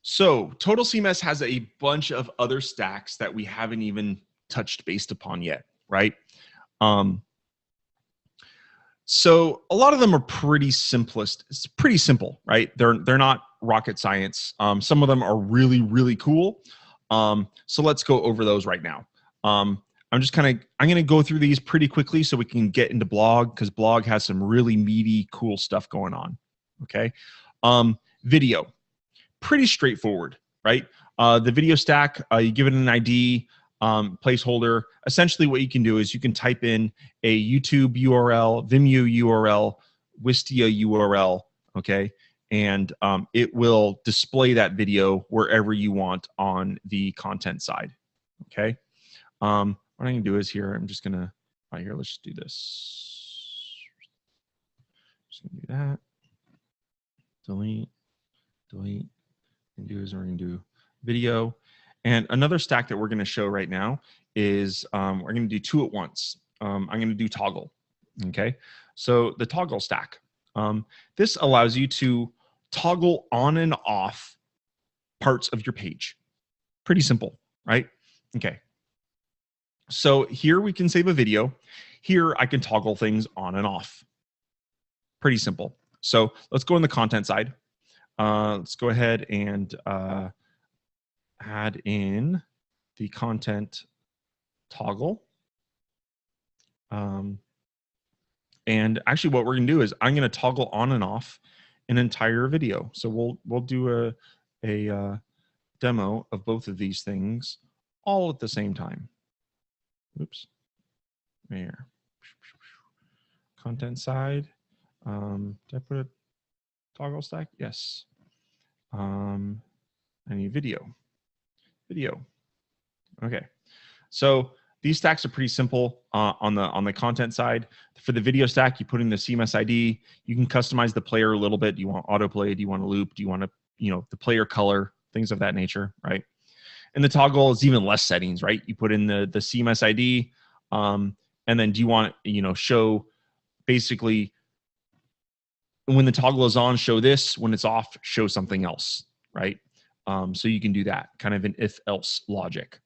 So Total CMS has a bunch of other stacks that we haven't even touched based upon yet, right? So a lot of them are pretty simplist. It's pretty simple, right? They're not rocket science. Some of them are really, really cool. So let's go over those right now. I'm going to go through these pretty quickly so we can get into blog, because blog has some really meaty, cool stuff going on. Okay. Video, pretty straightforward, right? The video stack, you give it an ID, placeholder. Essentially what you can do is you can type in a YouTube URL, Vimeo URL, Wistia URL, okay? And it will display that video wherever you want on the content side, okay? What I'm gonna do is here, I'm just gonna, right here, let's just do this. Just gonna do that. Delete, delete. What we're gonna do is we're gonna do video. And another stack that we're gonna show right now is we're gonna do two at once. I'm gonna do toggle, okay? So the toggle stack. This allows you to toggle on and off parts of your page. Pretty simple, right? Okay. So here we can save a video. Here I can toggle things on and off. Pretty simple. So let's go on the content side. Let's go ahead and add in the content toggle. And actually what we're gonna do is I'm gonna toggle on and off an entire video. So we'll do a demo of both of these things all at the same time. Oops, there. Content side. Did I put a toggle stack? Yes. I need video. Video. Okay. So these stacks are pretty simple on the content side. For the video stack, you put in the CMS ID. You can customize the player a little bit. Do you want autoplay? Do you want a loop? Do you want to, the player color? Things of that nature, right? And the toggle is even less settings, right? You put in the CMS ID, and then do you want, show basically when the toggle is on, show this. When it's off, show something else, right? So you can do that, kind of an if-else logic.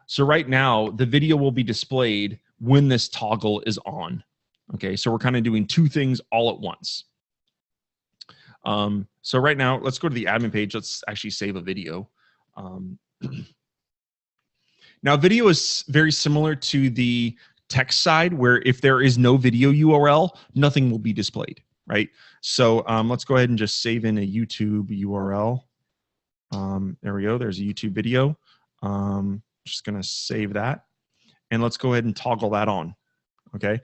So right now, the video will be displayed when this toggle is on. Okay, so we're kind of doing two things all at once. So right now, let's go to the admin page. Let's actually save a video. Now, video is very similar to the text side, where if there is no video URL, nothing will be displayed, right? So let's go ahead and just save in a YouTube URL. There we go. There's a YouTube video. Just going to save that. And let's go ahead and toggle that on, okay?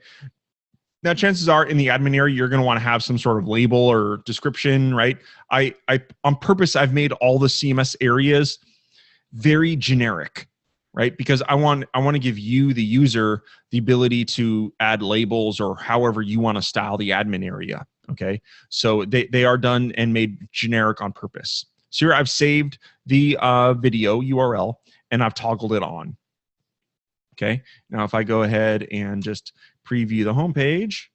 Now, chances are in the admin area, you're going to want to have some sort of label or description, right? On purpose, I've made all the CMS areas very generic, right? Because I want to give you, the user, the ability to add labels or however you want to style the admin area, okay? So they are done and made generic on purpose. So here I've saved the video URL and I've toggled it on, okay? Now, if I go ahead and just preview the home page,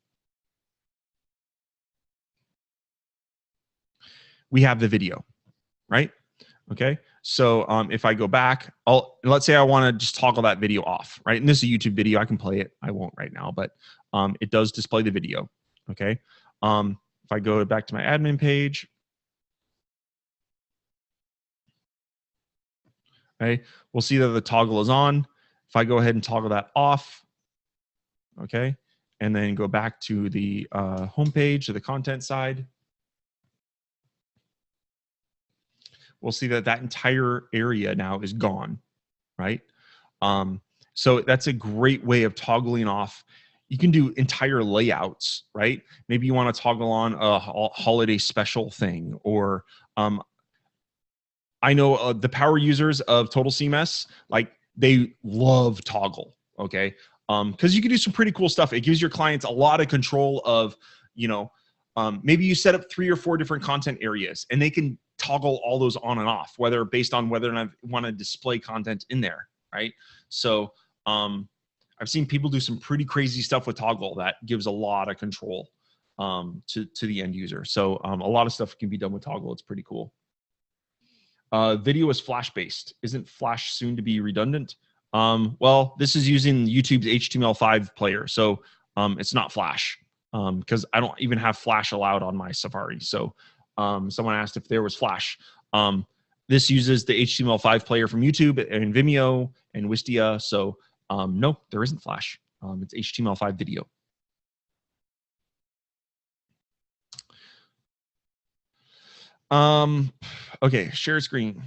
we have the video, right? Okay, so if I go back, let's say I want to just toggle that video off, right? And this is a YouTube video. I can play it. I won't right now, but it does display the video, okay? If I go back to my admin page, okay, we'll see that the toggle is on. If I go ahead and toggle that off, okay, and then go back to the home page, to the content side, we'll see that that entire area now is gone, right? So that's a great way of toggling off. You can do entire layouts, right? Maybe you want to toggle on a holiday special thing, or I know the power users of Total CMS, like they love toggle, okay? Because you can do some pretty cool stuff. It gives your clients a lot of control of, maybe you set up 3 or 4 different content areas and they can toggle all those on and off, whether based on whether or not you want to display content in there, right? So I've seen people do some pretty crazy stuff with toggle that gives a lot of control to the end user. So a lot of stuff can be done with toggle. It's pretty cool. Video is Flash based. Isn't Flash soon to be redundant? Well, this is using YouTube's HTML5 player, so it's not Flash because I don't even have Flash allowed on my Safari. So someone asked if there was Flash. This uses the HTML5 player from YouTube and Vimeo and Wistia. So no, there isn't Flash. It's HTML5 video. Okay, share screen.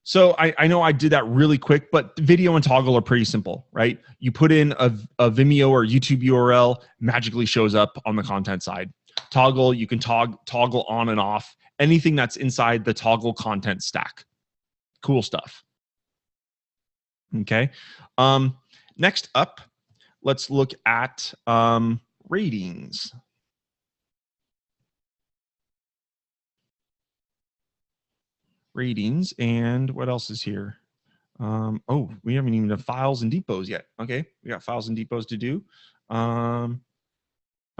So I know I did that really quick, but video and toggle are pretty simple, right? You put in a Vimeo or YouTube URL, magically shows up on the content side. Toggle, you can toggle on and off anything that's inside the toggle content stack. Cool stuff. Okay. Next up, let's look at ratings. Ratings, and what else is here? Oh, we haven't even done files and depots yet. Okay, we got files and depots to do.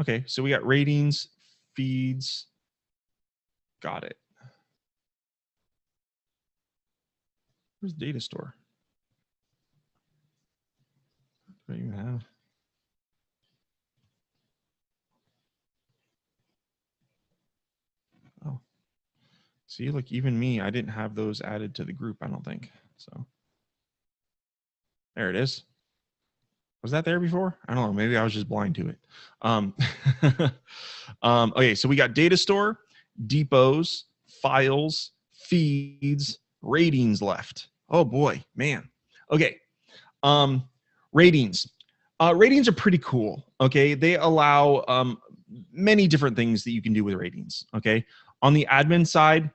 Okay, so we got ratings, feeds. Got it. Where's Datastore? What do you have? Oh, see, look, even me, I didn't have those added to the group, I don't think. So there it is. Was that there before? I don't know. Maybe I was just blind to it. Okay, so we got Datastore, depots, files, feeds, ratings left. Oh boy, man. Okay, ratings. Ratings are pretty cool. Okay, they allow many different things that you can do with ratings. Okay, on the admin side,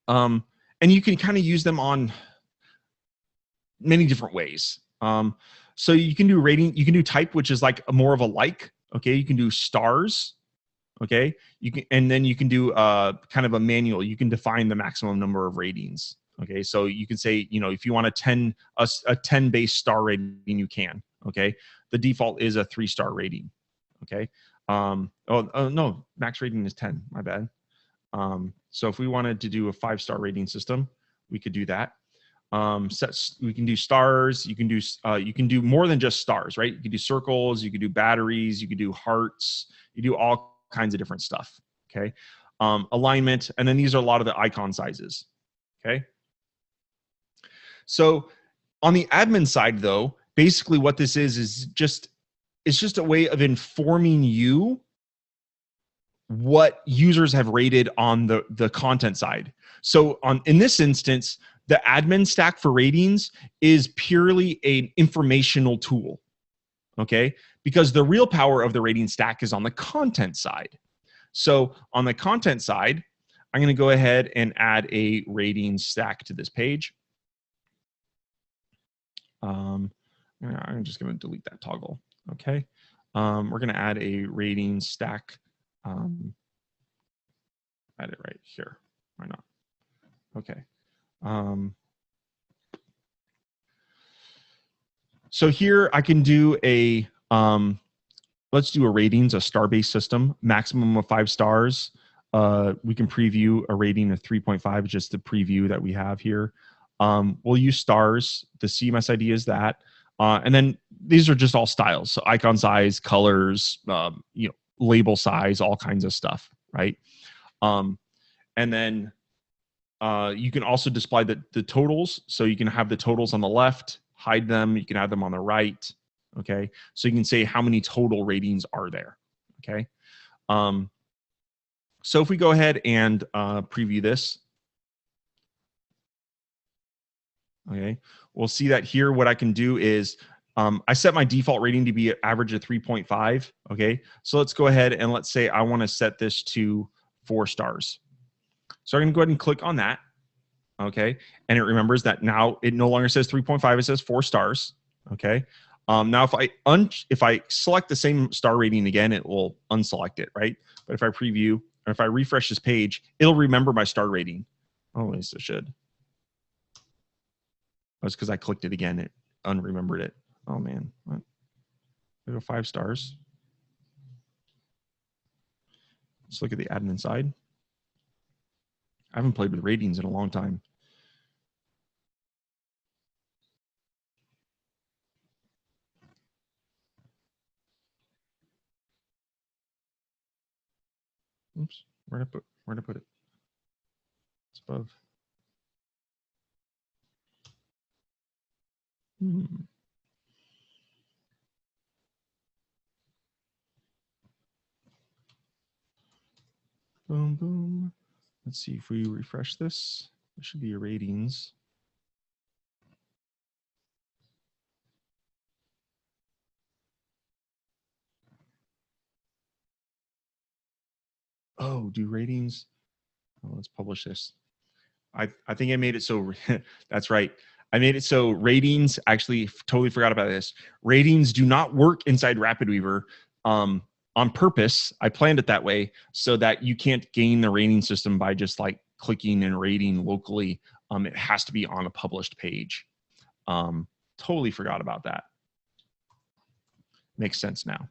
and you can kind of use them on many different ways. So you can do rating, you can do type, which is like more of a like. Okay, you can do stars. Okay, you can, and then you can do kind of a manual. You can define the maximum number of ratings. Okay, so you can say, you know, if you want a 10 base star rating, you can. Okay, the default is a 3-star rating. Okay, oh no, max rating is 10. My bad. So if we wanted to do a 5-star rating system, we could do that. We can do stars. You can do more than just stars, right? You can do circles. You can do batteries. You can do hearts. You do all kinds of different stuff. Okay, alignment, and then these are a lot of the icon sizes. Okay, so on the admin side, though, basically what this is just it's just a way of informing you what users have rated on the content side. So in this instance, the admin stack for ratings is purely an informational tool, okay? Because the real power of the rating stack is on the content side. So on the content side, I'm going to go ahead and add a rating stack to this page. I'm just going to delete that toggle, okay? We're going to add a rating stack. Add it right here. Why not? Okay. So here I can do a, let's do a ratings, a star-based system, maximum of 5 stars. We can preview a rating of 3.5, just the preview that we have here. We'll use stars. The CMS ID is that. And then these are just all styles. So icon size, colors, you know, label size, all kinds of stuff, right? And then you can also display the totals. So you can have the totals on the left, hide them. You can have them on the right. Okay. So you can say how many total ratings are there. Okay. So if we go ahead and preview this, okay, we'll see that here what I can do is I set my default rating to be an average of 3.5. Okay. So let's go ahead and let's say I want to set this to 4 stars. So I'm going to go ahead and click on that. Okay. And it remembers that now it no longer says 3.5, it says 4 stars. Okay. Now if I select the same star rating again, it will unselect it, right? But if I preview or if I refresh this page, it'll remember my star rating. Oh, at least it should. That's because I clicked it again. It unremembered it. Oh man. What? I go 5 stars. Let's look at the admin side. I haven't played with ratings in a long time. Oops, where'd I put it? It's above. Hmm. Boom, boom. Let's see if we refresh this. There should be your ratings. Oh, do ratings. Oh, let's publish this. I think I made it so that's right. I made it so ratings, actually totally forgot about this. Ratings do not work inside RapidWeaver on purpose. I planned it that way so that you can't gain the rating system by just like clicking and rating locally. It has to be on a published page. Totally forgot about that. Makes sense now.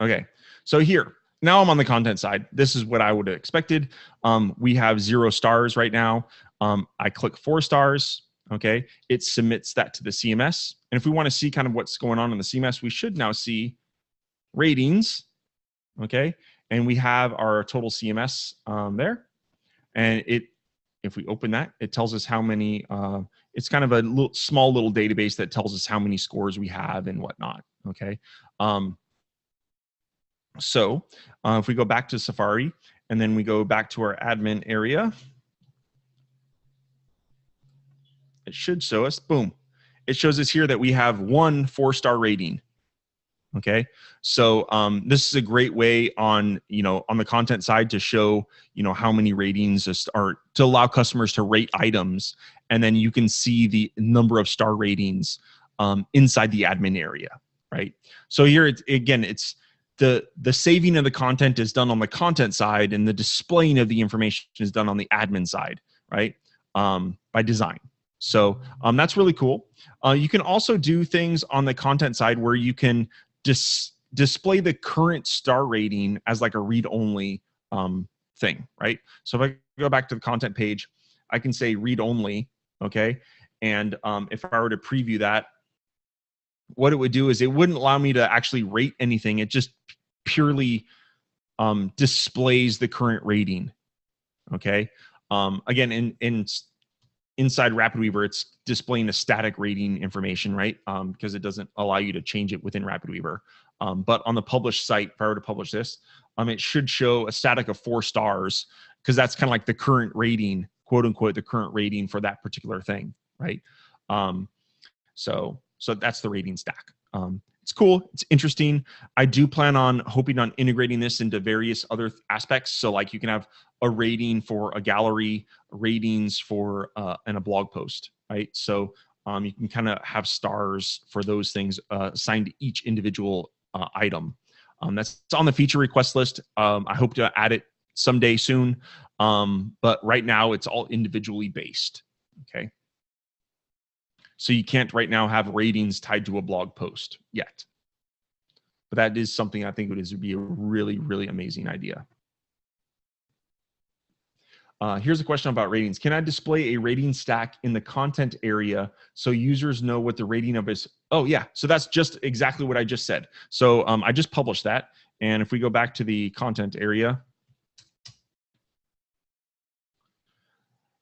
Okay, so here, now I'm on the content side. This is what I would have expected. We have 0 stars right now. I click 4 stars, okay? It submits that to the CMS. And if we want to see kind of what's going on in the CMS, we should now see ratings, okay? And we have our total CMS there. And if we open that, it tells us how many, it's kind of a small little database that tells us how many scores we have and whatnot, okay? So if we go back to Safari and then we go back to our admin area, it should show us, boom. It shows us here that we have 1 4-star rating. Okay, so this is a great way on, on the content side to show, how many ratings are to allow customers to rate items, and then you can see the number of star ratings inside the admin area, right? So here, it's the saving of the content is done on the content side, and the displaying of the information is done on the admin side, right? By design. So that's really cool. You can also do things on the content side where you can display the current star rating as like a read-only thing, right? So if I go back to the content page, I can say read-only, okay? And if I were to preview that, what it would do is it wouldn't allow me to actually rate anything. It just purely displays the current rating, okay? Again, inside RapidWeaver, it's displaying a static rating information, right? Because it doesn't allow you to change it within RapidWeaver. But on the published site, if I were to publish this, it should show a static of 4 stars, because that's kind of like the current rating, quote unquote, the current rating for that particular thing, right? So that's the rating stack. It's cool. It's interesting. I do plan on hoping on integrating this into various other aspects. So like you can have a rating for a gallery, ratings for and a blog post, right? So you can kind of have stars for those things assigned to each individual item. That's on the feature request list. I hope to add it someday soon. But right now it's all individually based, okay? So you can't right now have ratings tied to a blog post yet. But that is something I think would be a really, really amazing idea. Here's a question about ratings. Can I display a rating stack in the content area so users know what the rating of is? Oh yeah, so that's just exactly what I just said. So I just published that. And if we go back to the content area,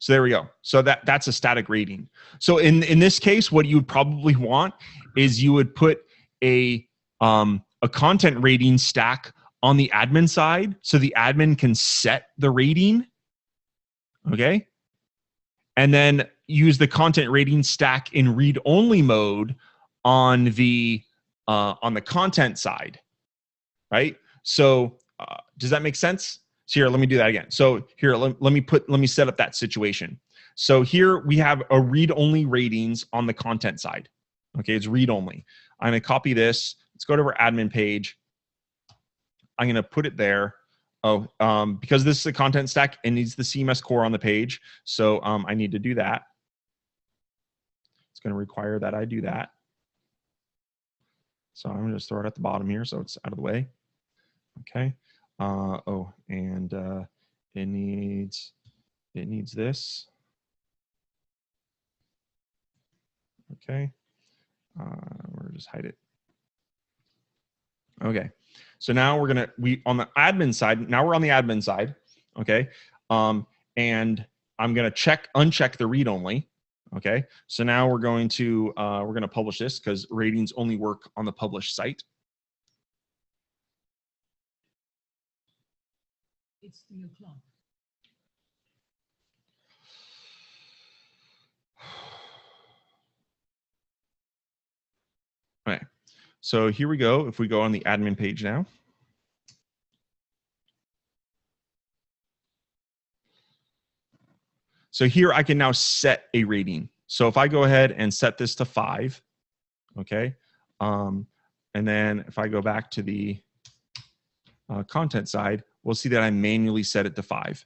so there we go. So that's a static rating. So in this case, what you would probably want is you would put a content rating stack on the admin side, so the admin can set the rating. Okay, and then use the content rating stack in read-only mode on the content side, right? So does that make sense? So here, let me do that again. So here, let me set up that situation. So here we have a read-only ratings on the content side. Okay, it's read-only. I'm gonna copy this. Let's go to our admin page. I'm gonna put it there. Oh, because this is a content stack, it needs the CMS core on the page. So I need to do that. It's gonna require that I do that. So I'm gonna just throw it at the bottom here so it's out of the way. Okay. Oh, and it needs this. Okay. We'll just hide it. Okay. So now we on the admin side. Now we're on the admin side. Okay. And I'm gonna uncheck the read only. Okay. So now we're going to publish this because ratings only work on the published site. It's 3 o'clock. Okay. So here we go. If we go on the admin page now. So here I can now set a rating. So if I go ahead and set this to 5, okay, and then if I go back to the content side, we'll see that I manually set it to 5.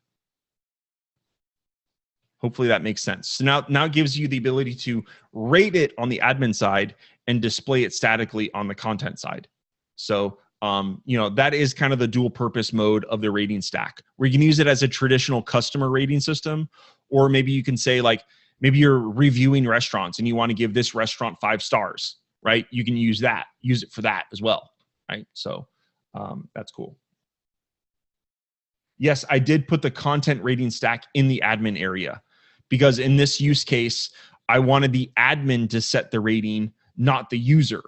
Hopefully that makes sense. So now it gives you the ability to rate it on the admin side and display it statically on the content side. So that is kind of the dual purpose mode of the rating stack, where you can use it as a traditional customer rating system, or maybe you can say, like, maybe you're reviewing restaurants and you want to give this restaurant 5 stars, right? You can use it for that as well, right? So that's cool. Yes, I did put the content rating stack in the admin area because in this use case, I wanted the admin to set the rating, not the user.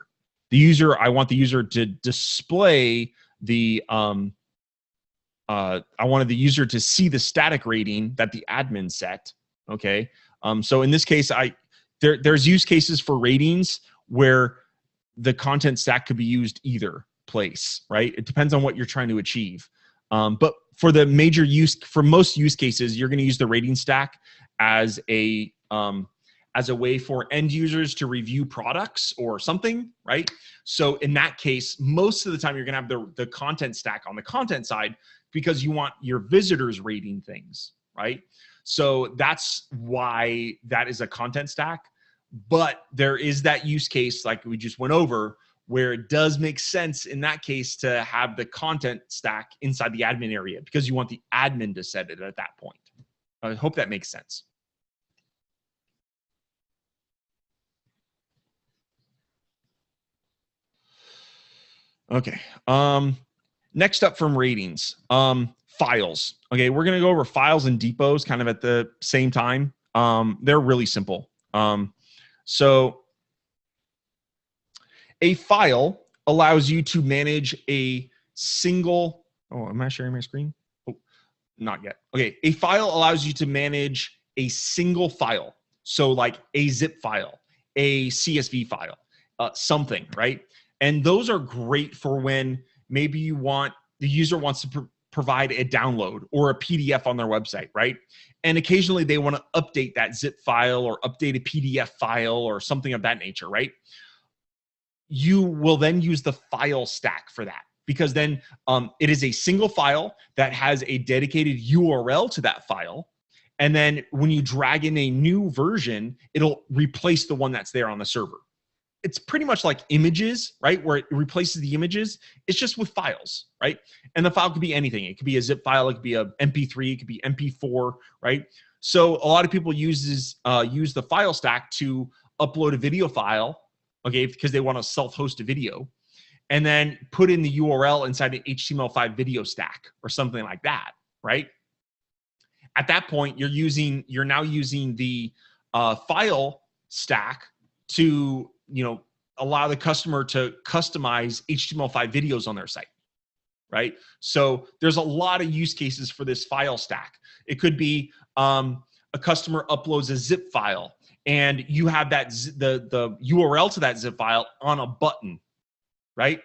I want the user to display the, I wanted the user to see the static rating that the admin set, okay? So in this case, there's use cases for ratings where the content stack could be used either place, right? It depends on what you're trying to achieve. But for most use cases, you're gonna use the rating stack as a way for end users to review products or something, right? So in that case, most of the time you're gonna have the content stack on the content side because you want your visitors rating things, right? So that's why that is a content stack. But there is that use case, like we just went over, where it does make sense in that case to have the content stack inside the admin area because you want the admin to set it at that point. I hope that makes sense. Okay. Next up from ratings, files. Okay, we're gonna go over files and depots kind of at the same time. They're really simple. So a file allows you to manage a single, oh, am I sharing my screen? Oh, not yet. Okay, a file allows you to manage a single file. So like a zip file, a CSV file, something, right? And those are great for when maybe the user wants to provide a download or a PDF on their website, right? And occasionally they want to update that zip file or update a PDF file or something of that nature, right? You will then use the file stack for that because then it is a single file that has a dedicated URL to that file. And then when you drag in a new version, it'll replace the one that's there on the server. It's pretty much like images, right? Where it replaces the images. It's just with files, right? And the file could be anything. It could be a zip file. It could be a MP3. It could be MP4, right? So a lot of people use the file stack to upload a video file, okay, because they want to self-host a video, and then put in the URL inside an HTML5 video stack or something like that, right? At that point, you're now using the file stack to allow the customer to customize HTML5 videos on their site, right? So there's a lot of use cases for this file stack. It could be a customer uploads a zip file and you have the URL to that zip file on a button, right?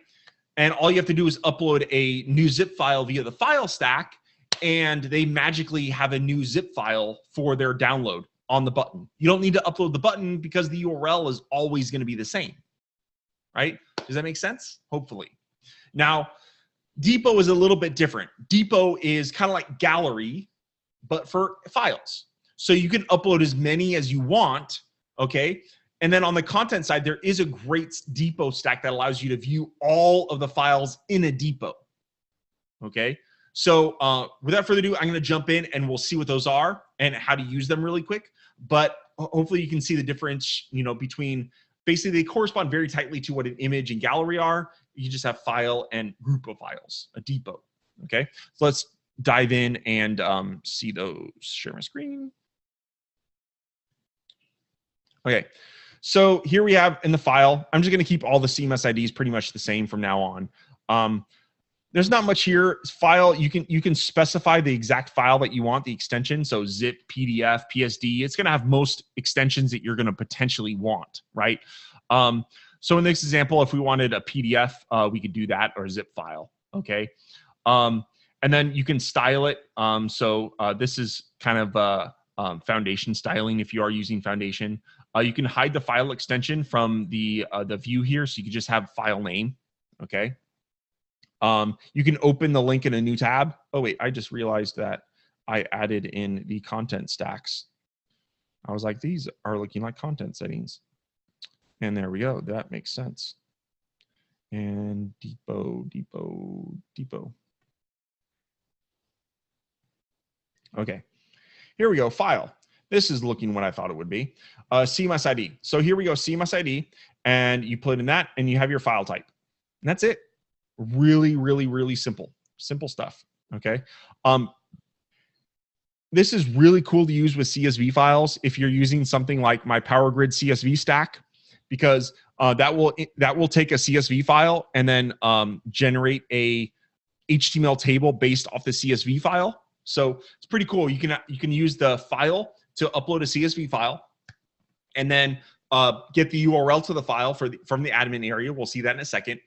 And all you have to do is upload a new zip file via the file stack and they magically have a new zip file for their download on the button. You don't need to upload the button because the URL is always going to be the same, right? Does that make sense? Hopefully. Now, Depot is a little bit different. Depot is kind of like Gallery, but for files. So you can upload as many as you want, okay? And then on the content side, there is a great Depot stack that allows you to view all of the files in a Depot, Okay. So without further ado, I'm going to jump in and we'll see what those are and how to use them really quick. But hopefully you can see the difference, between basically they correspond very tightly to what an image and gallery are. You just have file and group of files, a depot. Okay. So let's dive in and see those. Share my screen. Okay. So here we have in the file, I'm just going to keep all the CMS IDs pretty much the same from now on. There's not much here. File, you can specify the exact file that you want, the extension. So zip, PDF, PSD. It's going to have most extensions that you're going to potentially want, right? So in this example, if we wanted a PDF, we could do that, or a zip file. Okay. And then you can style it. So this is kind of Foundation styling if you are using Foundation. You can hide the file extension from the view here, so you can just have file name. Okay. You can open the link in a new tab. Oh wait, I just realized that I added in the content stacks. I was like, these are looking like content settings. And there we go. That makes sense. And depot. Okay, here we go. File. This is looking what I thought it would be. CMS ID. So here we go, CMS ID, and you put in that, and you have your file type. And that's it. Really, really, really simple stuff. Okay. This is really cool to use with CSV files if you're using something like my Power Grid CSV stack, because that will take a CSV file and then generate a HTML table based off the CSV file. So it's pretty cool. You can use the file to upload a CSV file, and then get the URL to the file from the admin area. We'll see that in a second.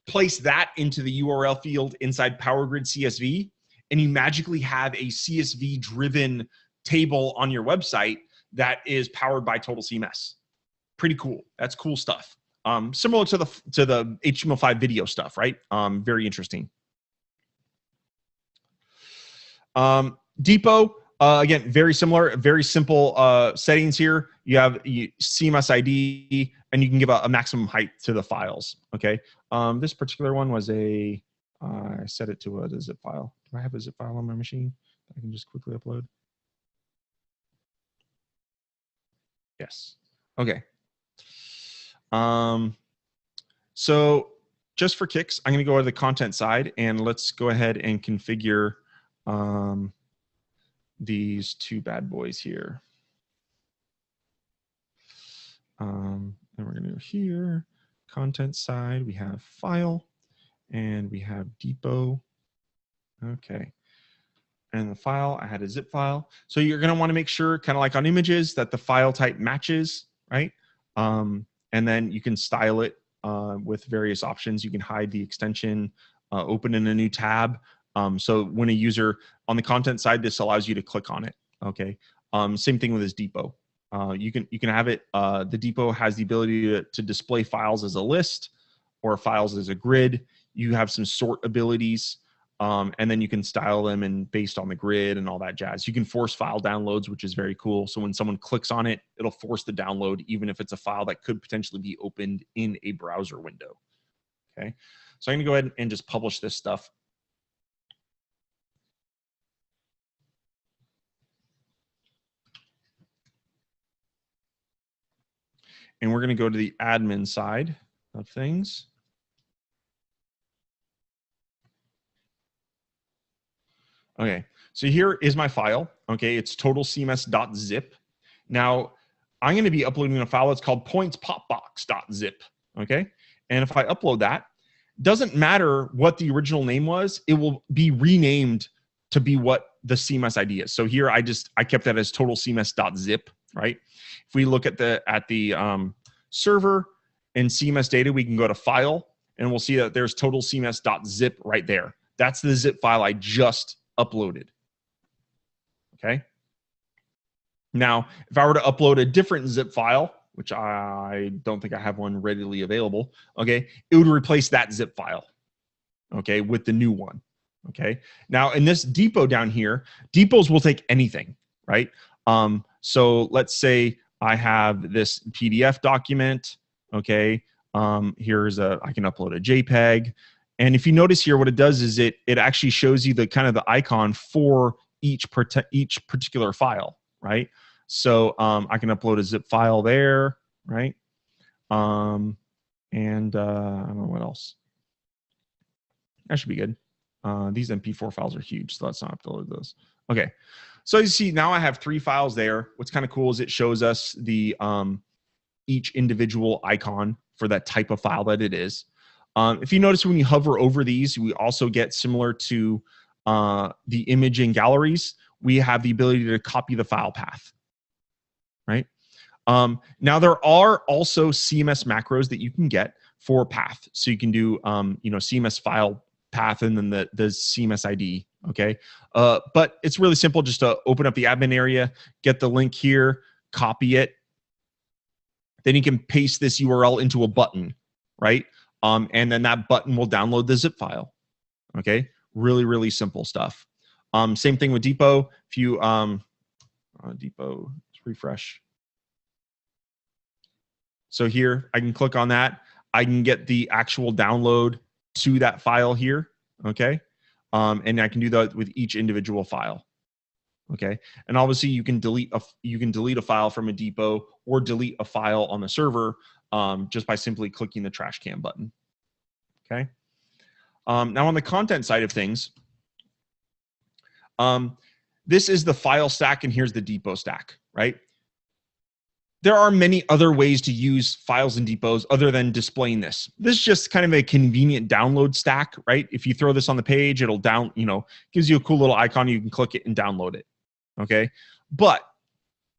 Place that into the URL field inside Power Grid CSV, and you magically have a CSV-driven table on your website that is powered by Total CMS. Pretty cool. That's cool stuff. Similar to the HTML5 video stuff, right? Very interesting. Depot. Again, very similar, very simple settings here. You have CMS ID, and you can give a maximum height to the files. Okay. This particular one was I set it to a zip file. Do I have a zip file on my machine that I can just quickly upload? Yes. Okay. So just for kicks, I'm going to go to the content side, and let's go ahead and configure these two bad boys here. And we're going to go here, content side, we have file, and we have depot. Okay. And the file, I had a zip file. So you're going to want to make sure, kind of like on images, that the file type matches, right? And then you can style it with various options. You can hide the extension, open in a new tab. So when a user on the content side, this allows you to click on it. Okay. Same thing with this depot. You can have it. The depot has the ability to display files as a list or files as a grid. You have some sort abilities, and then you can style them and based on the grid and all that jazz. You can force file downloads, which is very cool. So when someone clicks on it, it'll force the download, even if it's a file that could potentially be opened in a browser window. Okay. So I'm going to go ahead and just publish this stuff. And we're going to go to the admin side of things. Okay, so here is my file. Okay, it's totalcms.zip. Now, I'm going to be uploading a file that's called pointspopbox.zip. Okay, and if I upload that, doesn't matter what the original name was, it will be renamed to be what the CMS ID is. So here I kept that as totalcms.zip, right? If we look at the server and CMS data, we can go to file, and we'll see that there's totalcms.zip right there. That's the zip file I just uploaded. Okay. Now, if I were to upload a different zip file, which I don't think I have one readily available, okay, it would replace that zip file, okay, with the new one. Okay. Now, in this depot down here, depots will take anything, right? So let's say I have this PDF document. Okay. I can upload a JPEG, And if you notice here, what it does is it actually shows you the kind of the icon for each particular file, right? So I can upload a zip file there, right? And I don't know what else. That should be good. These MP4 files are huge, so let's not upload those. Okay, so you see now I have 3 files there. What's kind of cool is it shows us the each individual icon for that type of file that it is. If you notice when you hover over these, we also get similar to the image in galleries. We have the ability to copy the file path, right? Now there are also CMS macros that you can get for path. So you can do, CMS file path and then the CMS ID, okay? But it's really simple just to open up the admin area, get the link here, copy it. Then you can paste this URL into a button, right? And then that button will download the zip file, okay? Really, really simple stuff. Same thing with Depot. If you, Depot, let's refresh. So here, I can click on that. I can get the actual download to that file here, okay? And I can do that with each individual file, okay? And obviously, you can delete a file from a Depot or delete a file on the server just by simply clicking the trash can button, okay? Now, on the content side of things, this is the file stack, and here's the Depot stack, right? There are many other ways to use files and depots other than displaying this. This is just kind of a convenient download stack, right? If you throw this on the page, it'll gives you a cool little icon. You can click it and download it, okay? But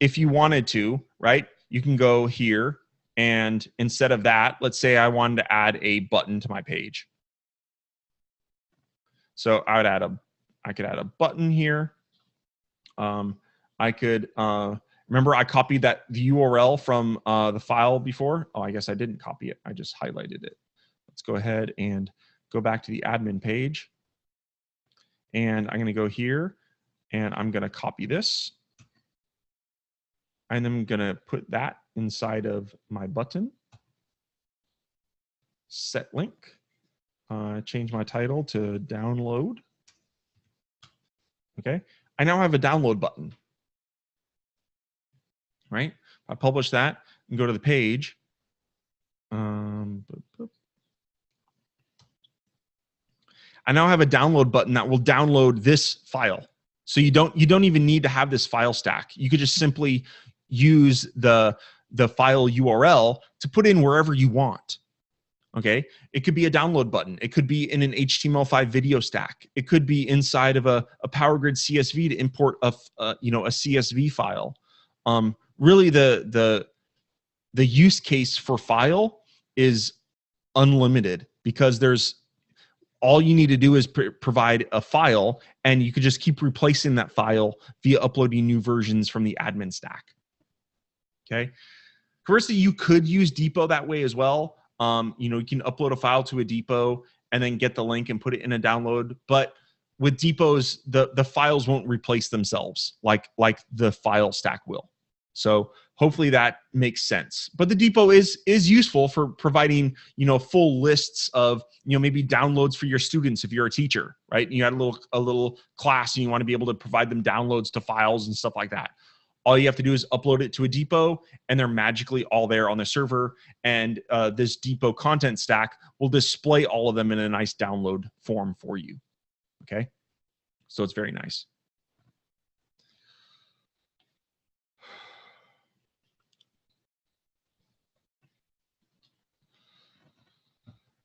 if you wanted to, right, you can go here, and instead of that, let's say I wanted to add a button to my page. So I could add a button here. I could, remember I copied the URL from the file before. Oh, I guess I didn't copy it. I just highlighted it. Let's go ahead and go back to the admin page. And I'm going to go here and I'm going to copy this. And I'm going to put that inside of my button. Set link. Change my title to download. Okay. I now have a download button. Right? I publish that and go to the page. I now have a download button that will download this file. So you don't even need to have this file stack. You could just simply use the file URL to put in wherever you want. Okay, it could be a download button. It could be in an HTML5 video stack. It could be inside of a PowerGrid CSV to import a CSV file. Really, the use case for file is unlimited because all you need to do is provide a file, and you could just keep replacing that file via uploading new versions from the admin stack. Okay, conversely, you could use Depot that way as well. You can upload a file to a Depot and then get the link and put it in a download. But with Depots, the files won't replace themselves like the file stack will. So hopefully that makes sense. But the Depot is useful for providing full lists of maybe downloads for your students if you're a teacher, right? And you had a little class and you want to be able to provide them downloads to files and stuff like that. All you have to do is upload it to a Depot, and they're magically all there on the server. And this Depot content stack will display all of them in a nice download form for you. Okay, so it's very nice.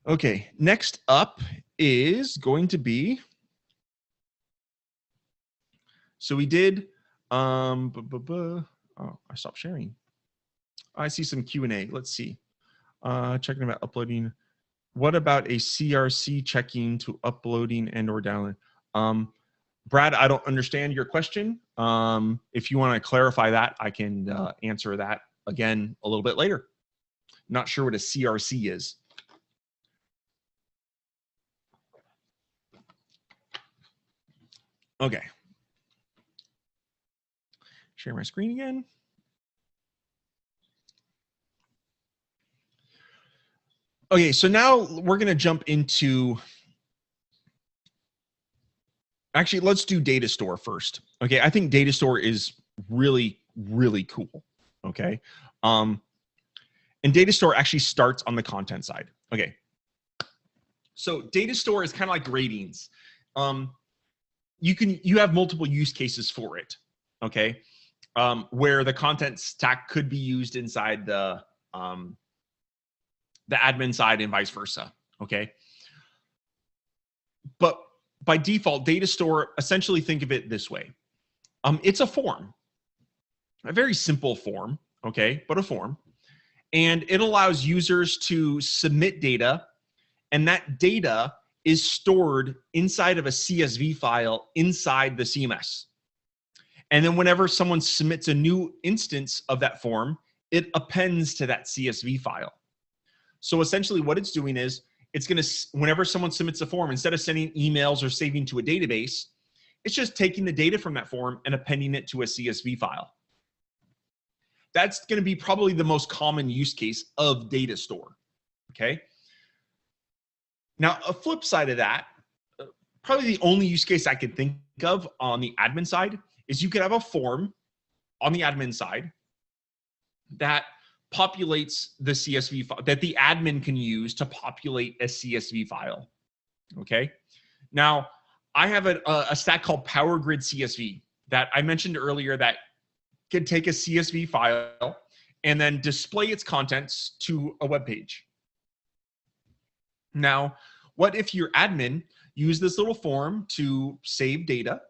Okay, next up is going to be, so we did, oh, I stopped sharing. I see some Q&A. Let's see. Checking about uploading. What about a CRC checking to uploading and or download? Brad, I don't understand your question. If you want to clarify that, I can answer that again a little bit later. Not sure what a CRC is. Okay. Share my screen again. Okay, so now we're going to jump into Actually, let's do Datastore first. Okay, I think Datastore is really, really cool. Okay, and Datastore actually starts on the content side. Okay, so Datastore is kind of like ratings. You have multiple use cases for it. Okay, where the content stack could be used inside the admin side and vice versa. Okay, but by default, Datastore, essentially think of it this way. It's a form, a very simple form, okay, but a form. And it allows users to submit data, and that data is stored inside of a CSV file inside the CMS. And then whenever someone submits a new instance of that form, it appends to that CSV file. So essentially what it's doing is it's going to, whenever someone submits a form, instead of sending emails or saving to a database, it's just taking the data from that form and appending it to a CSV file. That's going to be probably the most common use case of Datastore. Okay. Now, a flip side of that, probably the only use case I could think of on the admin side is you could have a form on the admin side that populates the CSV file that the admin can use to populate a CSV file. Okay. Now, I have a stack called Power Grid CSV that I mentioned earlier that can take a CSV file and then display its contents to a web page. Now, what if your admin used this little form to save data,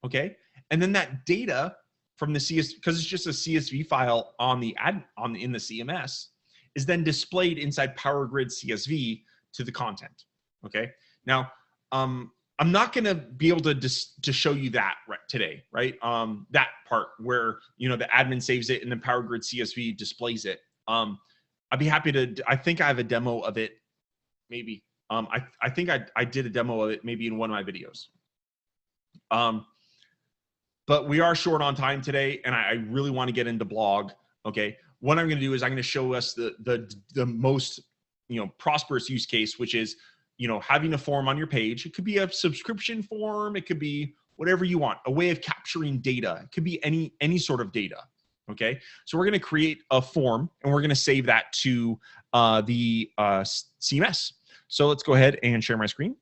okay? And then that data from the CSV, because it's just a CSV file on the in the CMS, is then displayed inside Power Grid CSV to the content, okay? Now, I'm not going to be able to show you that today, right? That part where, you know, the admin saves it and then Power Grid CSV displays it. I'd be happy to. I think I have a demo of it, maybe. I think I did a demo of it maybe in one of my videos. But we are short on time today, and I really want to get into blog. Okay, what I'm going to do is I'm going to show us the most, you know, prosperous use case, which is, you know, having a form on your page. It could be a subscription form. It could be whatever you want, a way of capturing data. It could be any sort of data. Okay, so we're going to create a form and we're going to save that to the CMS. So let's go ahead and share my screen.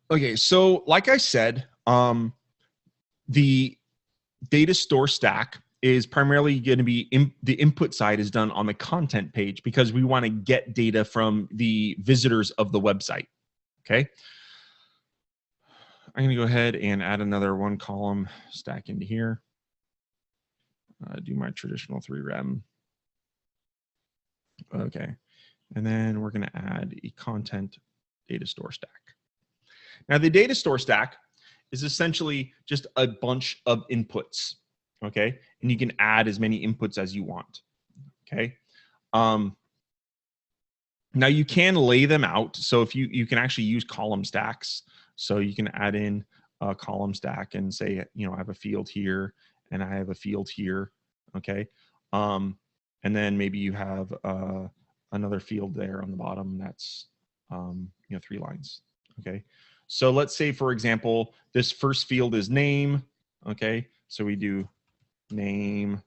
Okay, so like I said, the Datastore stack is primarily going to be the input side is done on the content page because we want to get data from the visitors of the website. Okay. I'm going to go ahead and add another one column stack into here. Do my traditional 3rem. Okay. And then we're going to add a content Datastore stack. Now the Datastore stack is essentially just a bunch of inputs. Okay. And you can add as many inputs as you want. Okay. Now you can lay them out. So if you can actually use column stacks. So you can add in a column stack and say, you know, I have a field here and I have a field here. Okay. And then maybe you have another field there on the bottom that's, you know, 3 lines. Okay. So let's say, for example, this first field is name. Okay. So we do name,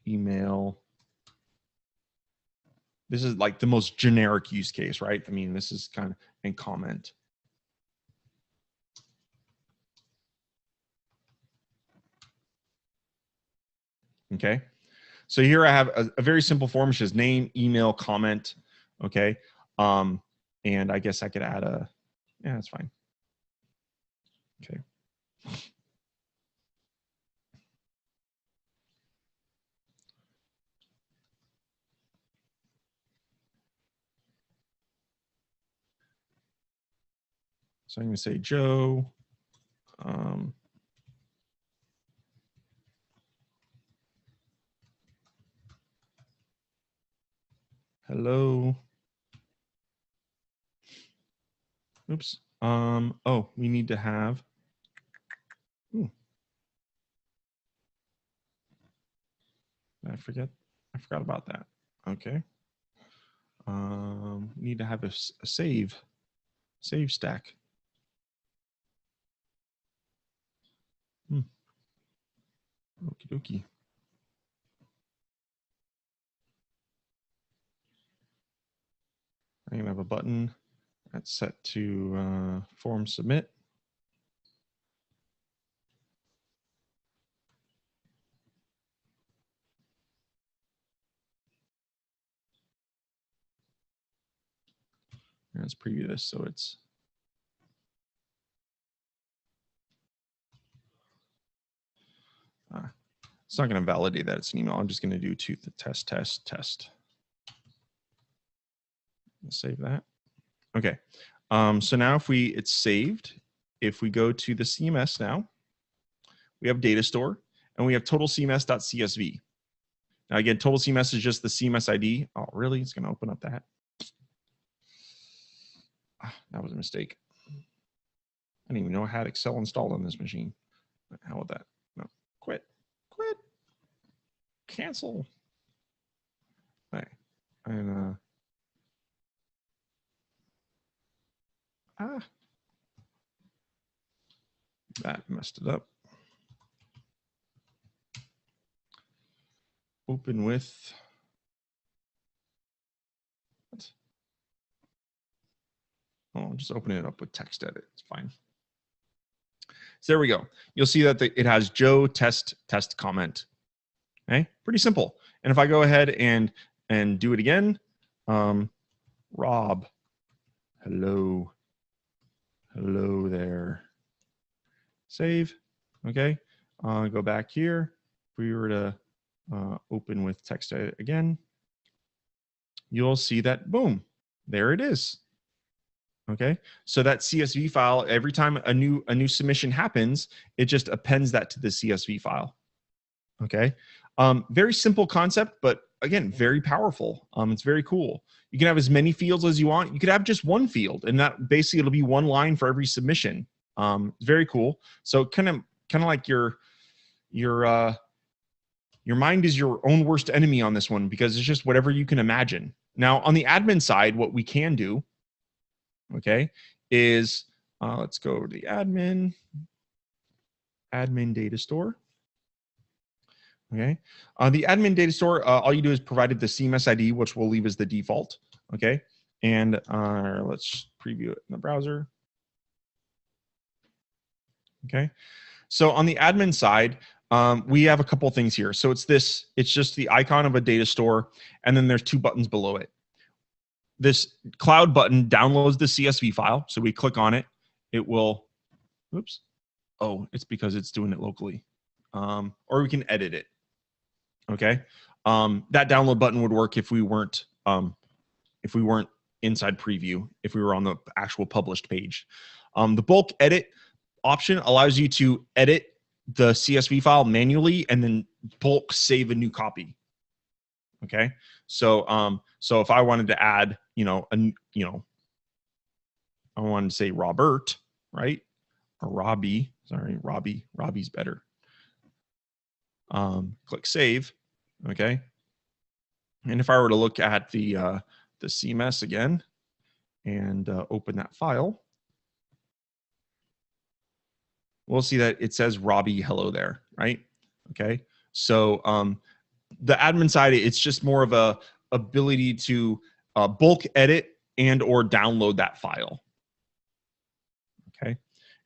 email. This is like the most generic use case, right? I mean, this is kind of, and comment. Okay. So here I have a very simple form, which is name, email, comment. Okay. And I guess I could add a, yeah, that's fine. Okay. So I'm going to say Joe. Hello. Oops. Oh, we need to have. I forgot about that. Okay. We need to have a save stack. Okie dokie. I'm gonna have a button that's set to form submit. Let's preview this so it's it's not going to validate that it's an email. I'm just going to do to the test. Save that. Okay. So now if it's saved, if we go to the CMS now, we have Datastore and we have Total CMS.csv. Now again, Total CMS is just the CMS ID. Oh, really? It's going to open up that. That was a mistake. I didn't even know I had Excel installed on this machine. How about that? No, quit, cancel. Right. And that messed it up. Open with. What? Oh, I'll just open it up with text edit. It's fine. So there we go. You'll see that it has Joe test comment. Okay, pretty simple. And if I go ahead and do it again, Rob, hello there. Save. Okay, go back here. If we were to open with text edit again, you'll see that boom, there it is. Okay, so that CSV file, every time a new submission happens, it just appends that to the CSV file. Okay, very simple concept, but again, very powerful. It's very cool. You can have as many fields as you want. You could have just one field, and that basically it'll be one line for every submission. It's very cool. So kind of like your mind is your own worst enemy on this one, because it's just whatever you can imagine. Now on the admin side, what we can do, okay, is let's go over to the admin Datastore. Okay, the admin Datastore, all you do is provide the CMS ID, which we'll leave as the default. Okay, and let's preview it in the browser. Okay, so on the admin side, we have a couple things here. So it's just the icon of a data store, and then there's two buttons below it. This cloud button downloads the CSV file. So we click on it, it will, oops. Oh, it's because it's doing it locally. Or we can edit it. Okay. That download button would work if we weren't inside preview, if we were on the actual published page. The bulk edit option allows you to edit the CSV file manually and then bulk save a new copy. Okay. So, so if I wanted to add, I wanted to say Robert, right? Or Robbie, sorry, Robbie's better. Click save. Okay. And if I were to look at the CMS again and open that file, we'll see that it says Robbie hello there, right? Okay. So the admin side, it's just more of a ability to bulk edit and or download that file. Okay.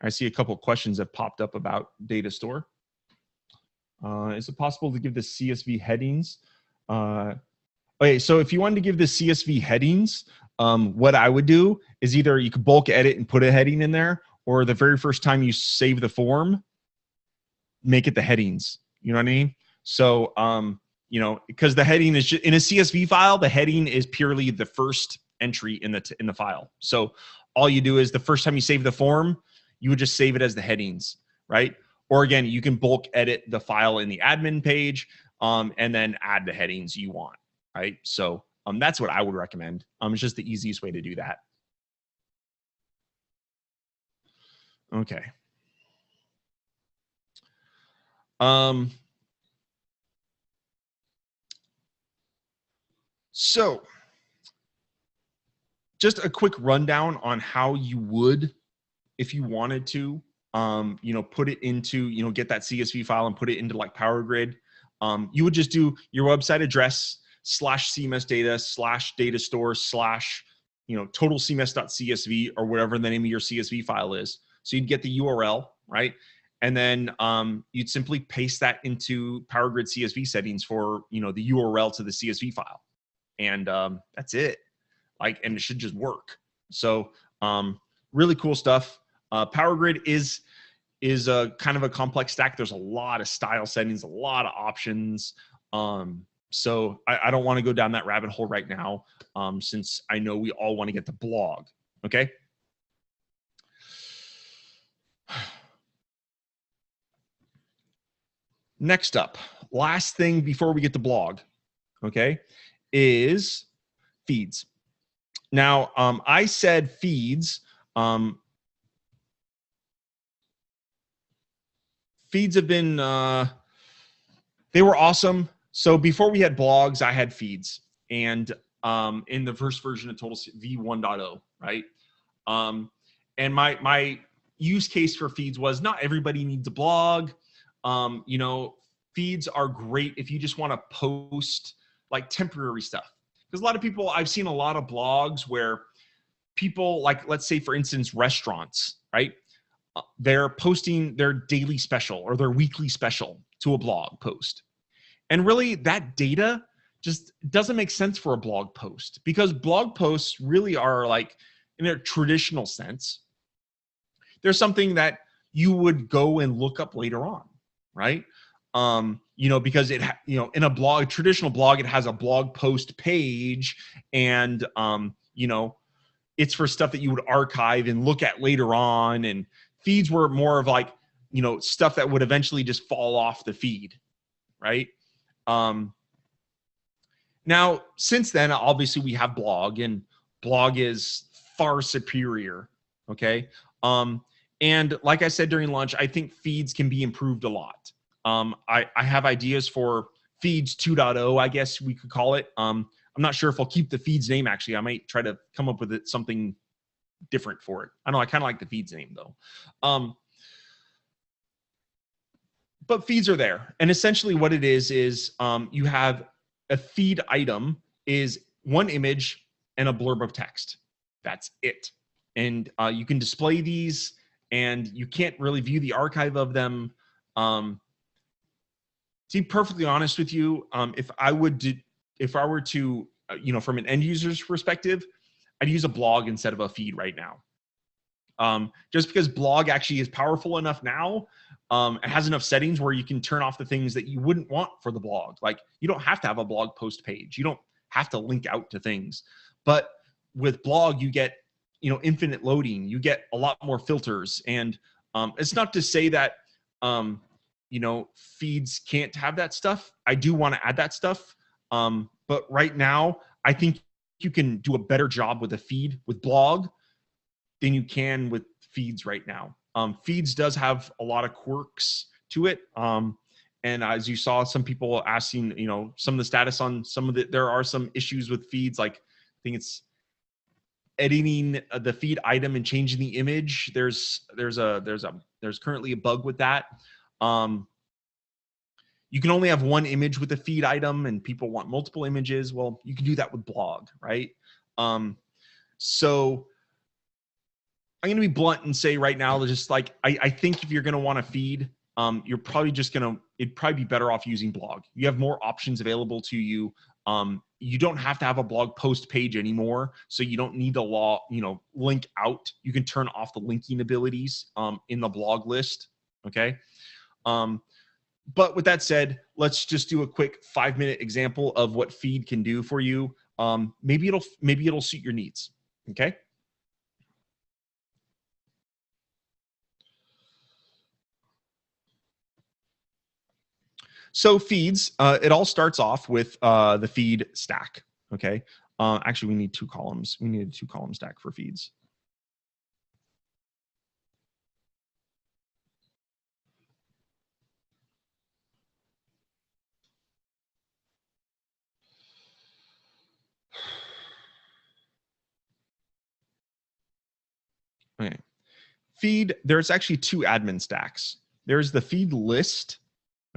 I see a couple of questions that popped up about Datastore. Is it possible to give the CSV headings? Okay, so if you wanted to give the CSV headings, what I would do is either you could bulk edit and put a heading in there, or the very first time you save the form, make it the headings. You know what I mean? So, because the heading is just, in a CSV file, the heading is purely the first entry in the file. So all you do is the first time you save the form, you would just save it as the headings, right? Or again, you can bulk edit the file in the admin page and then add the headings you want, right? So that's what I would recommend. It's just the easiest way to do that. Okay. Um, so just a quick rundown on how you would, if you wanted to, put it into, get that CSV file and put it into like Power Grid. You would just do your website address slash CMS data slash Datastore slash, total CMS.csv or whatever the name of your CSV file is. So you'd get the URL, right? And then you'd simply paste that into Power Grid CSV settings for, the URL to the CSV file. And that's it. And it should just work. So really cool stuff. Power Grid is a kind of a complex stack. There's a lot of style settings, a lot of options. So I don't want to go down that rabbit hole right now, since I know we all want to get the blog. Okay. Next up, last thing before we get to blog, okay, is feeds. Now, I said feeds. Feeds have been, they were awesome. So before we had blogs, I had feeds. And in the first version of Total V1.0, right? And my use case for feeds was not everybody needs a blog. Feeds are great if you just want to post like temporary stuff. Because a lot of people, I've seen a lot of blogs where people, like, let's say for instance, restaurants, right? They're posting their daily special or their weekly special to a blog post. And really that data just doesn't make sense for a blog post, because blog posts really are like, in a traditional sense, there's something that you would go and look up later on, right? Because it, in a blog, traditional blog, it has a blog post page, and it's for stuff that you would archive and look at later on. And feeds were more of like, stuff that would eventually just fall off the feed, right? Now, since then, obviously we have blog, and blog is far superior, okay? And like I said during lunch, I think feeds can be improved a lot. I have ideas for feeds 2.0, I guess we could call it. I'm not sure if I'll keep the feeds name, actually. I might try to come up with something different for it. I know, I kind of like the feeds name though. But feeds are there. And essentially what it is you have a feed item is one image and a blurb of text. That's it. And you can display these, and you can't really view the archive of them. To be perfectly honest with you, if I were to, from an end user's perspective, I'd use a blog instead of a feed right now. Just because blog actually is powerful enough now. It has enough settings where you can turn off the things that you wouldn't want for the blog. Like, you don't have to have a blog post page. You don't have to link out to things. But with blog, you get, infinite loading. You get a lot more filters. And it's not to say that, feeds can't have that stuff. I do want to add that stuff. But right now, I think you can do a better job with a feed with blog than you can with feeds right now. Feeds does have a lot of quirks to it. And as you saw, some people asking, some of the status on some of there are some issues with feeds. Like, I think it's editing the feed item and changing the image. There's currently a bug with that. You can only have one image with the feed item, and people want multiple images. Well, you can do that with blog, right? So I'm going to be blunt and say right now, just like, I think if you're going to want to feed, you're probably it'd probably be better off using blog. You have more options available to you. You don't have to have a blog post page anymore. So you don't need to link out. You can turn off the linking abilities in the blog list. Okay. But with that said, let's just do a quick 5-minute example of what feed can do for you. Maybe it'll suit your needs. Okay. So feeds, it all starts off with the feed stack. Okay. Actually, we need 2 columns. We need a 2-column stack for feeds. feed, there's actually two admin stacks. There's the feed list,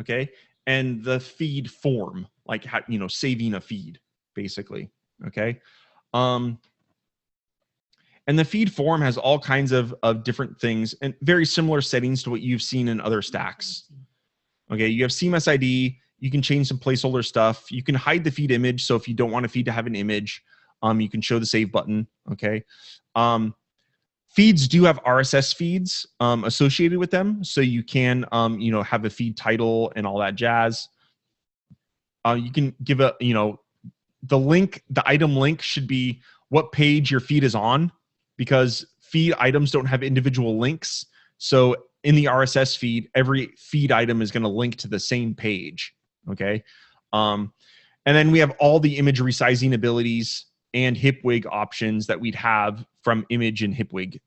okay, and the feed form, like how, you know, saving a feed, basically, okay. And the feed form has all kinds of different things and very similar settings to what you've seen in other stacks. Okay, you have CMS ID. You can change some placeholder stuff. You can hide the feed image. So if you don't want a feed to have an image, you can show the save button. Okay. Feeds do have RSS feeds associated with them. So you can, you know, have a feed title and all that jazz. You can give a, you know, the link, the item link should be what page your feed is on, because feed items don't have individual links. So in the RSS feed, every feed item is going to link to the same page. Okay. And then we have all the image resizing abilities and HipWig options that we'd have from image and HipWig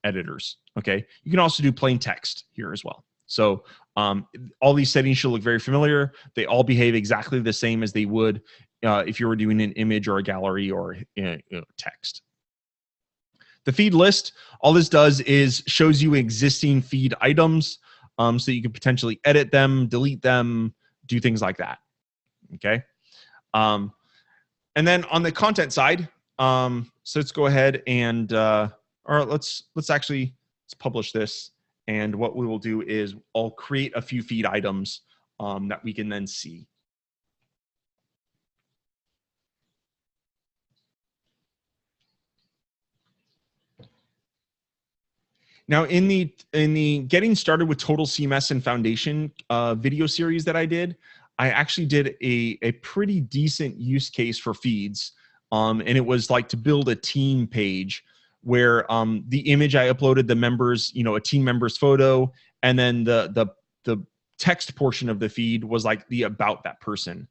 editors. Okay. You can also do plain text here as well. So all these settings should look very familiar. They all behave exactly the same as they would if you were doing an image or a gallery or text. The feed list, all this does is shows you existing feed items so you can potentially edit them, delete them, do things like that. Okay. And then on the content side, so let's go ahead and, or let's publish this. And what we will do is I'll create a few feed items that we can then see. Now, in the getting started with Total CMS and Foundation video series that I did, I actually did a pretty decent use case for feeds, and it was like to build a team page where the image I uploaded the members, you know, a team member's photo, and then the text portion of the feed was like the about that person.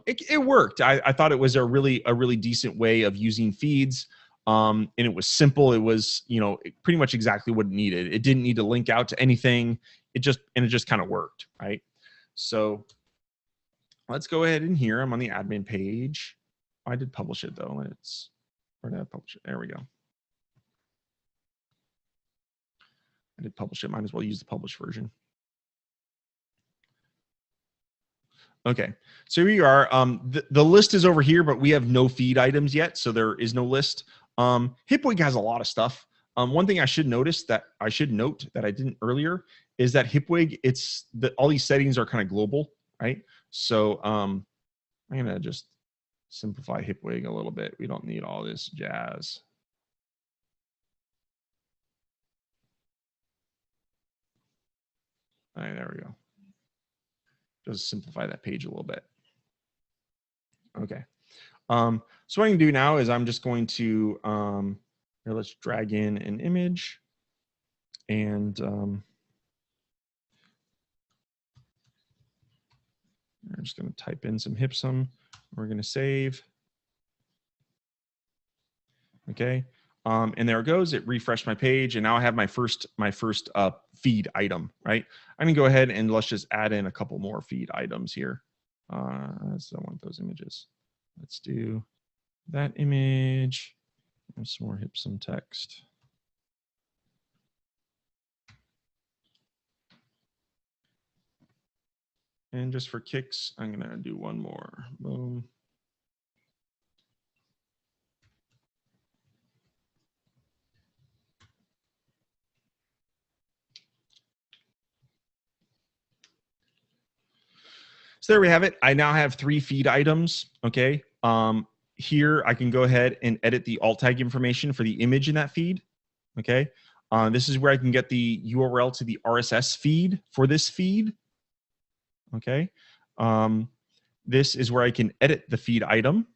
It worked. I thought it was a really decent way of using feeds. And it was simple. It was, you know, pretty much exactly what it needed. It didn't need to link out to anything. It just kind of worked, right? So let's go ahead in here. I'm on the admin page. I did publish it though. Where did I publish it? There we go. I did publish it. Might as well use the published version. Okay, so here we are. The list is over here, but we have no feed items yet, so there is no list. HipWig has a lot of stuff. One thing I should note that I didn't earlier is that HipWig, all these settings are kind of global, right? So I'm gonna just simplify HipWig a little bit. We don't need all this jazz. All right, there we go. Just simplify that page a little bit. Okay. So what I can do now is I'm just going to, here, let's drag in an image and I'm just going to type in some Hipsum. We're going to save. Okay. And there it goes. It refreshed my page and now I have my first feed item, right? I'm gonna go ahead and let's just add in a couple more feed items here. So I want those images. Let's do that image and some more Hipsum text. And just for kicks, I'm gonna do one more. Boom. So there we have it. I now have 3 feed items. Okay. Here I can go ahead and edit the alt tag information for the image in that feed. Okay. This is where I can get the URL to the RSS feed for this feed. Okay. This is where I can edit the feed item.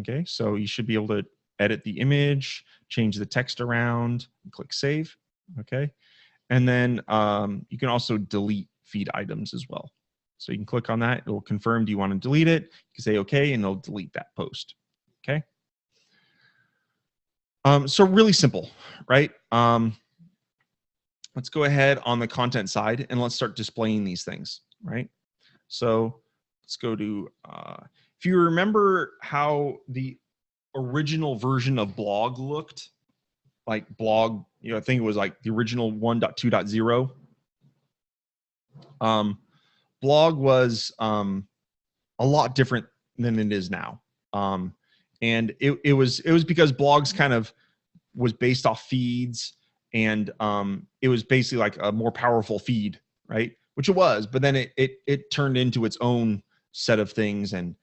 Okay. So you should be able to edit the image, change the text around, and click save. Okay. And then you can also delete feed items as well. So you can click on that. It will confirm, do you want to delete it? You can say okay, and it'll delete that post. Okay. So really simple, right? Let's go ahead on the content side and let's start displaying these things, right? So let's go to, if you remember how the original version of blog looked, like blog, I think it was like the original 1.2.0. Blog was a lot different than it is now. And it was because blogs kind of was based off feeds, and it was basically like a more powerful feed, right? Which it was, but then it turned into its own set of things, and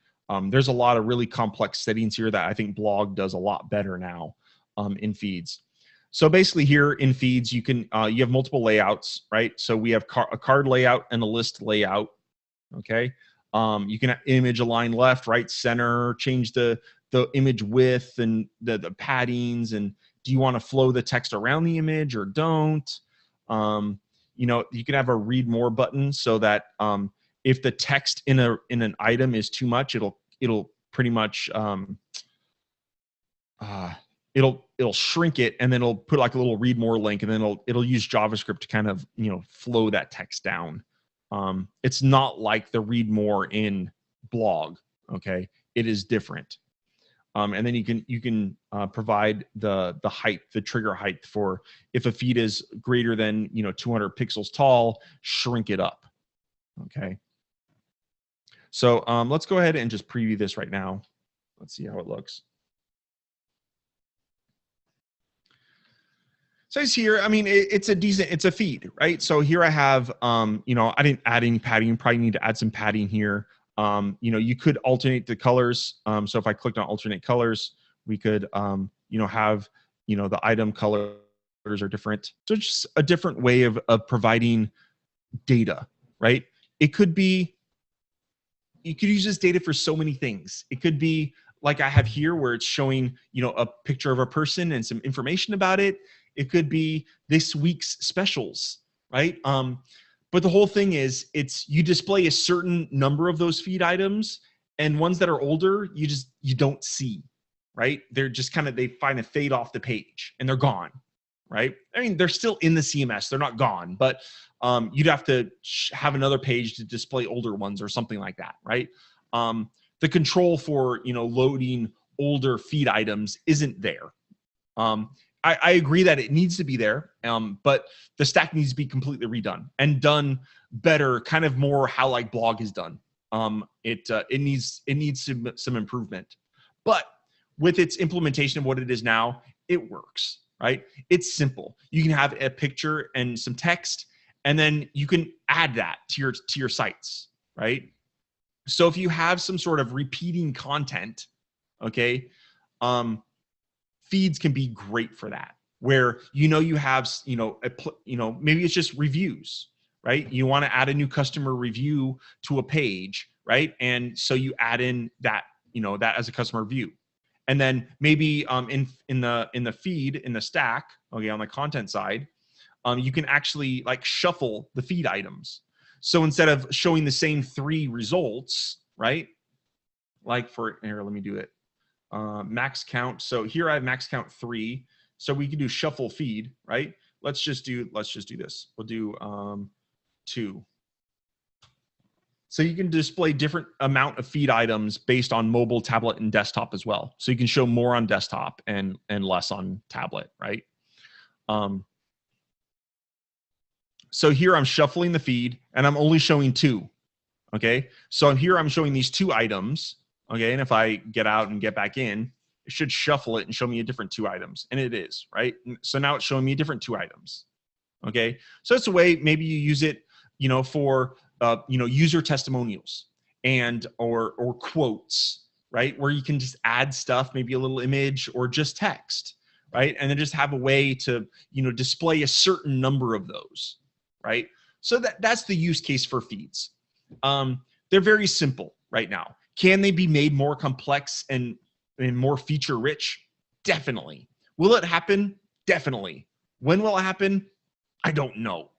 there's a lot of really complex settings here that I think blog does a lot better now in feeds. So basically here in feeds, you can you have multiple layouts, right? So we have a card layout and a list layout. Okay, you can image align left, right, center, change the image width and the paddings, and do you want to flow the text around the image or don't? You can have a read more button so that if the text in an item is too much, it'll pretty much it'll shrink it, and then it'll put like a little read more link, and then it'll use JavaScript to kind of flow that text down. It's not like the read more in blog. Okay, it is different. And then you can provide the height, the trigger height for if a feed is greater than 200 pixels tall, shrink it up. Okay. So let's go ahead and just preview this right now. Let's see how it looks. So it's here. I mean, it's a feed, right? So here I have, I didn't add any padding. Probably need to add some padding here. You could alternate the colors. So if I clicked on alternate colors, we could, have, the item colors are different. So it's just a different way of providing data, right? It could be, you could use this data for so many things. It could be like I have here where it's showing, a picture of a person and some information about it. It could be this week's specials, right? But the whole thing is, you display a certain number of those feed items, and ones that are older, you don't see, right? They're just they find a fade off the page and they're gone, right? I mean, they're still in the CMS, they're not gone, but you'd have to have another page to display older ones or something like that, right? The control for, loading older feed items isn't there. I agree that it needs to be there, but the stack needs to be completely redone and done better, kind of more how like blog is done. It needs some improvement, but with its implementation of what it is now, it works, right? It's simple. You can have a picture and some text, and then you can add that to your sites, right? So if you have some sort of repeating content, okay, feeds can be great for that, where you have maybe it's just reviews, right? You want to add a new customer review to a page, right? And so you add in that that as a customer review, and then maybe in the feed, in the stack, okay, on the content side, you can actually like shuffle the feed items. So instead of showing the same 3 results, right? Like here, let me do it. Max count. So here I have max count 3. So we can do shuffle feed, right? Let's just do this. We'll do 2. So you can display different amount of feed items based on mobile, tablet, and desktop as well. So you can show more on desktop and less on tablet, right? So here I'm shuffling the feed, and I'm only showing 2. Okay, so here I'm showing these 2 items. Okay, and if I get out and get back in, it should shuffle it and show me a different 2 items, and it is, right? So now it's showing me a different 2 items. Okay, so it's a way maybe you use it, for user testimonials and or quotes, right? Where you can just add stuff, maybe a little image or just text, right? And then just have a way to display a certain number of those, right? So that's the use case for feeds. They're very simple right now. Can they be made more complex and more feature rich? Definitely. Will it happen? Definitely. When will it happen? I don't know.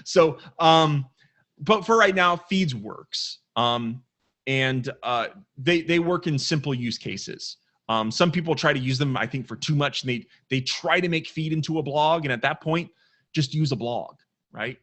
So, but for right now, feeds works. And they work in simple use cases. Some people try to use them, I think, for too much. And they try to make feed into a blog. And at that point, just use a blog, right?